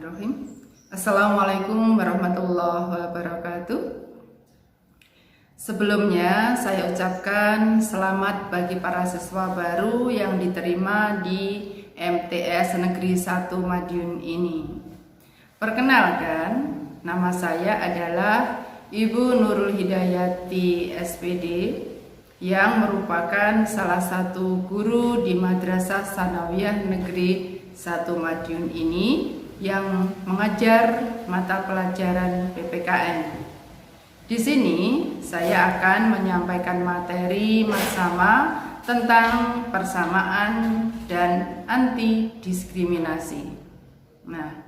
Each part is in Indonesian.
Bismillahirrahmanirrahim. Assalamualaikum warahmatullahi wabarakatuh. Sebelumnya saya ucapkan selamat bagi para siswa baru yang diterima di MTS Negeri 1 Madiun ini. Perkenalkan, nama saya adalah Ibu Nurul Hidayati SPD yang merupakan salah satu guru di Madrasah Tsanawiyah Negeri 1 Madiun ini yang mengajar mata pelajaran PPKN. Di sini saya akan menyampaikan materi bersama tentang persamaan dan anti diskriminasi. Nah,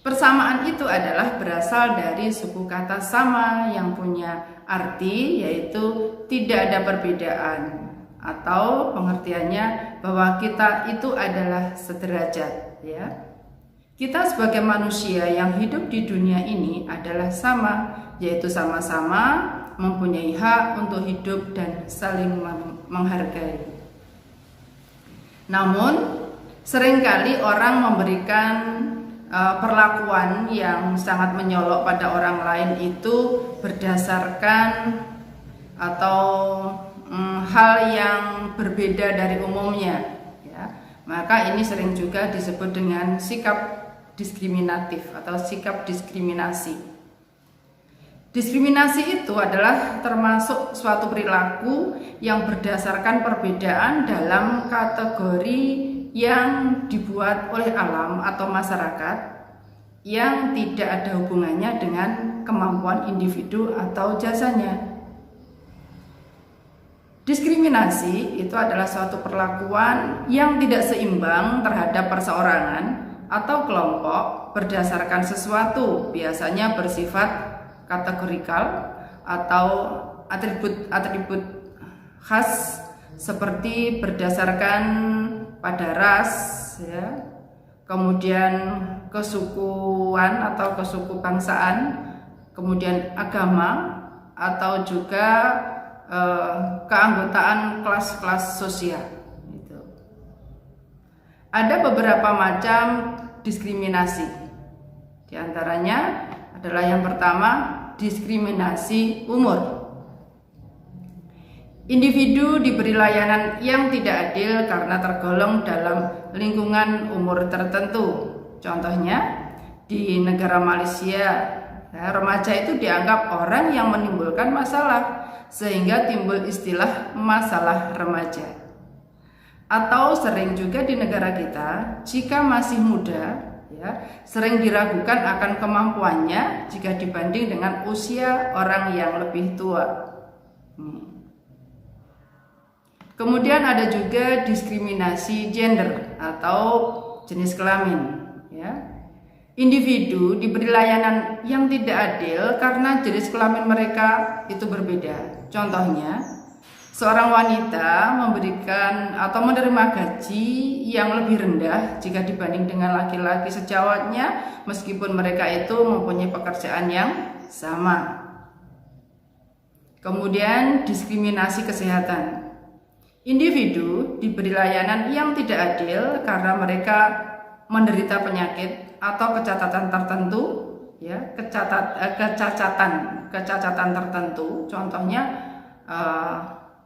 persamaan itu adalah berasal dari suku kata sama yang punya arti yaitu tidak ada perbedaan, atau pengertiannya bahwa kita itu adalah sederajat, ya. Kita sebagai manusia yang hidup di dunia ini adalah sama, yaitu sama-sama mempunyai hak untuk hidup dan saling menghargai. Namun, seringkali orang memberikan perlakuan yang sangat menyolok pada orang lain itu berdasarkan atau hal yang berbeda dari umumnya, ya. Maka ini sering juga disebut dengan sikap diskriminatif atau sikap diskriminasi. Diskriminasi itu adalah termasuk suatu perilaku yang berdasarkan perbedaan dalam kategori yang dibuat oleh alam atau masyarakat yang tidak ada hubungannya dengan kemampuan individu atau jasanya. Diskriminasi itu adalah suatu perlakuan yang tidak seimbang terhadap perseorangan atau kelompok berdasarkan sesuatu, biasanya bersifat kategorikal atau atribut khas seperti berdasarkan pada ras, ya, kemudian kesukuan atau kesuku bangsaan, kemudian agama, atau juga keanggotaan kelas-kelas sosial. Gitu. Ada beberapa macam diskriminasi. Di antaranya adalah yang pertama, diskriminasi umur. Individu diberi layanan yang tidak adil karena tergolong dalam lingkungan umur tertentu. Contohnya, di negara Malaysia, remaja itu dianggap orang yang menimbulkan masalah, sehingga timbul istilah masalah remaja. Atau sering juga di negara kita, jika masih muda, ya, sering diragukan akan kemampuannya jika dibanding dengan usia orang yang lebih tua. Kemudian ada juga diskriminasi gender atau jenis kelamin, ya. Individu diberi layanan yang tidak adil karena jenis kelamin mereka itu berbeda. Contohnya, seorang wanita memberikan atau menerima gaji yang lebih rendah jika dibanding dengan laki-laki sejawatnya, meskipun mereka itu mempunyai pekerjaan yang sama. Kemudian diskriminasi kesehatan. Individu diberi layanan yang tidak adil karena mereka menderita penyakit atau kecacatan tertentu, ya, kecacatan tertentu. Contohnya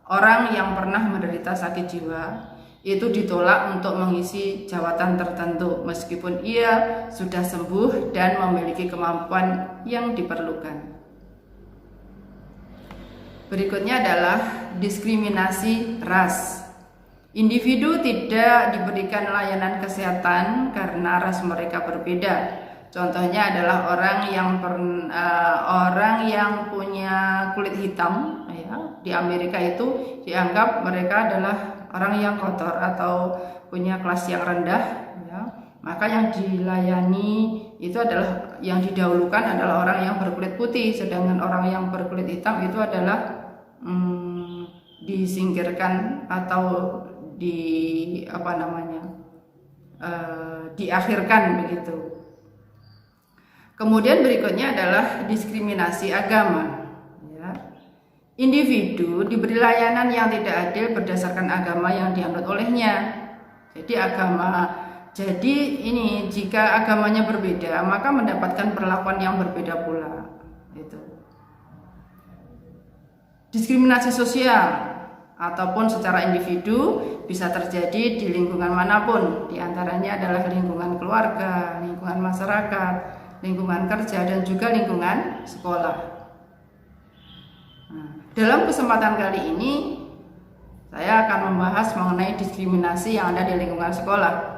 orang yang pernah menderita sakit jiwa itu ditolak untuk mengisi jabatan tertentu meskipun ia sudah sembuh dan memiliki kemampuan yang diperlukan. Berikutnya adalah diskriminasi ras. Individu tidak diberikan layanan kesehatan karena ras mereka berbeda. Contohnya adalah orang yang punya kulit hitam, ya. Di Amerika itu dianggap mereka adalah orang yang kotor atau punya kelas yang rendah, ya. Maka yang dilayani itu adalah yang didahulukan adalah orang yang berkulit putih, sedangkan orang yang berkulit hitam itu adalah disingkirkan atau diakhirkan begitu. Kemudian berikutnya adalah diskriminasi agama, ya. Individu diberi layanan yang tidak adil berdasarkan agama yang dianut olehnya. Jadi agama Jadi ini jika agamanya berbeda maka mendapatkan perlakuan yang berbeda pula. Itu. Diskriminasi sosial ataupun secara individu bisa terjadi di lingkungan manapun. Di antaranya adalah lingkungan keluarga, lingkungan masyarakat, lingkungan kerja, dan juga lingkungan sekolah. Nah, dalam kesempatan kali ini saya akan membahas mengenai diskriminasi yang ada di lingkungan sekolah.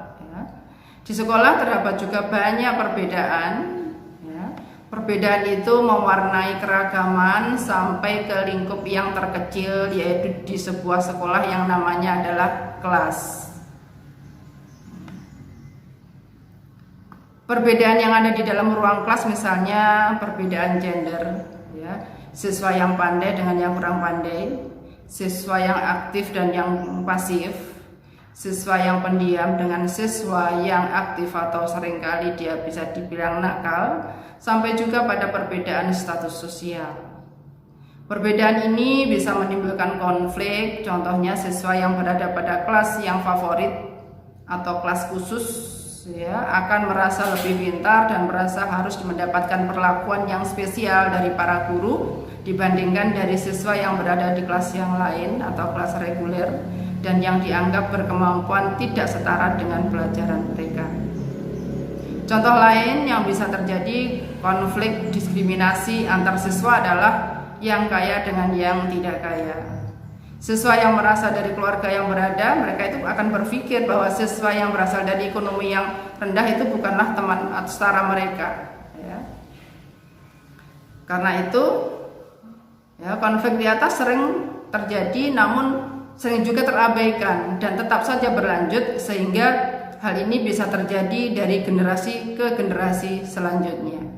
Di sekolah terdapat juga banyak perbedaan. Perbedaan itu mewarnai keragaman sampai ke lingkup yang terkecil, yaitu di sebuah sekolah yang namanya adalah kelas. Perbedaan yang ada di dalam ruang kelas misalnya perbedaan gender, siswa yang pandai dengan yang kurang pandai, siswa yang aktif dan yang pasif, siswa yang pendiam dengan siswa yang aktif atau seringkali dia bisa dibilang nakal, sampai juga pada perbedaan status sosial. Perbedaan ini bisa menimbulkan konflik, contohnya siswa yang berada pada kelas yang favorit atau kelas khusus akan merasa lebih pintar dan merasa harus mendapatkan perlakuan yang spesial dari para guru dibandingkan dari siswa yang berada di kelas yang lain atau kelas reguler dan yang dianggap berkemampuan tidak setara dengan pelajaran mereka. Contoh lain yang bisa terjadi konflik diskriminasi antar siswa adalah yang kaya dengan yang tidak kaya. Siswa yang merasa dari keluarga yang berada, mereka itu akan berpikir bahwa siswa yang berasal dari ekonomi yang rendah itu bukanlah teman atau setara mereka. Karena itu, konflik di atas sering terjadi, namun sering juga terabaikan dan tetap saja berlanjut sehingga hal ini bisa terjadi dari generasi ke generasi selanjutnya.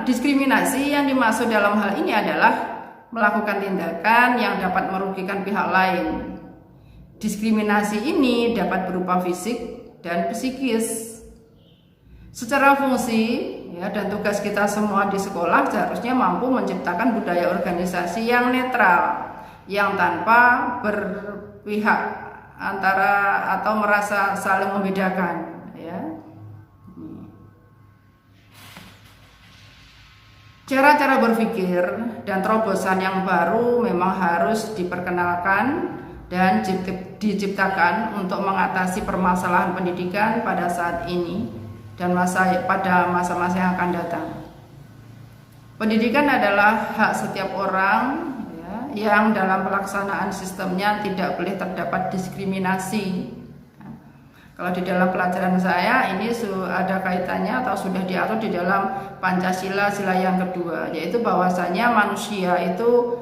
Diskriminasi yang dimaksud dalam hal ini adalah melakukan tindakan yang dapat merugikan pihak lain. Diskriminasi ini dapat berupa fisik dan psikis. Secara fungsi dan tugas kita semua di sekolah seharusnya mampu menciptakan budaya organisasi yang netral, yang tanpa berpihak antara atau merasa saling membedakan. Cara-cara berpikir dan terobosan yang baru memang harus diperkenalkan dan diciptakan untuk mengatasi permasalahan pendidikan pada saat ini dan pada masa-masa yang akan datang. Pendidikan adalah hak setiap orang yang dalam pelaksanaan sistemnya tidak boleh terdapat diskriminasi. Kalau di dalam pelajaran saya ini ada kaitannya atau sudah diatur di dalam Pancasila sila yang kedua, yaitu bahwasanya manusia itu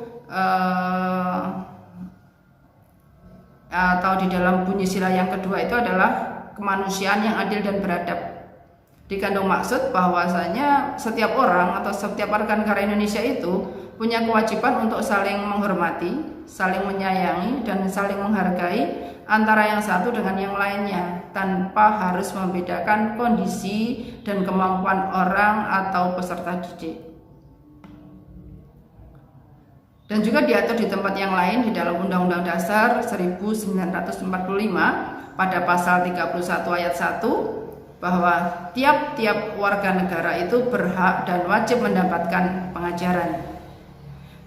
atau di dalam bunyi sila yang kedua itu adalah kemanusiaan yang adil dan beradab. Dikandung maksud bahwasanya setiap orang atau setiap warga negara Indonesia itu punya kewajiban untuk saling menghormati, saling menyayangi, dan saling menghargai antara yang satu dengan yang lainnya tanpa harus membedakan kondisi dan kemampuan orang atau peserta didik. Dan juga diatur di tempat yang lain di dalam Undang-Undang Dasar 1945 pada pasal 31 ayat 1 bahwa tiap-tiap warga negara itu berhak dan wajib mendapatkan pengajaran.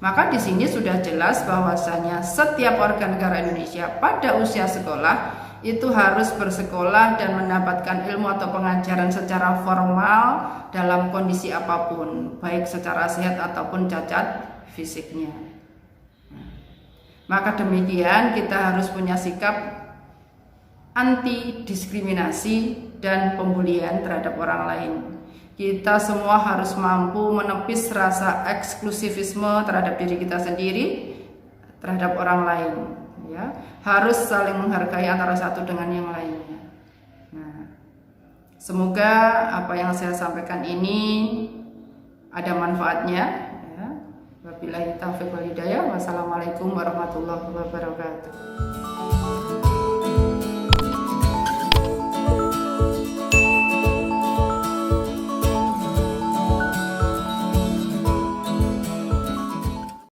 Maka di sini sudah jelas bahwasanya setiap warga negara Indonesia pada usia sekolah itu harus bersekolah dan mendapatkan ilmu atau pengajaran secara formal dalam kondisi apapun, baik secara sehat ataupun cacat fisiknya. Maka demikian kita harus punya sikap anti diskriminasi dan pembulian terhadap orang lain. Kita semua harus mampu menepis rasa eksklusivisme terhadap diri kita sendiri, terhadap orang lain. Harus saling menghargai antara satu dengan yang lainnya. Semoga apa yang saya sampaikan ini ada manfaatnya. Wabillahi taufiq wal hidayah. Wassalamualaikum warahmatullahi wabarakatuh.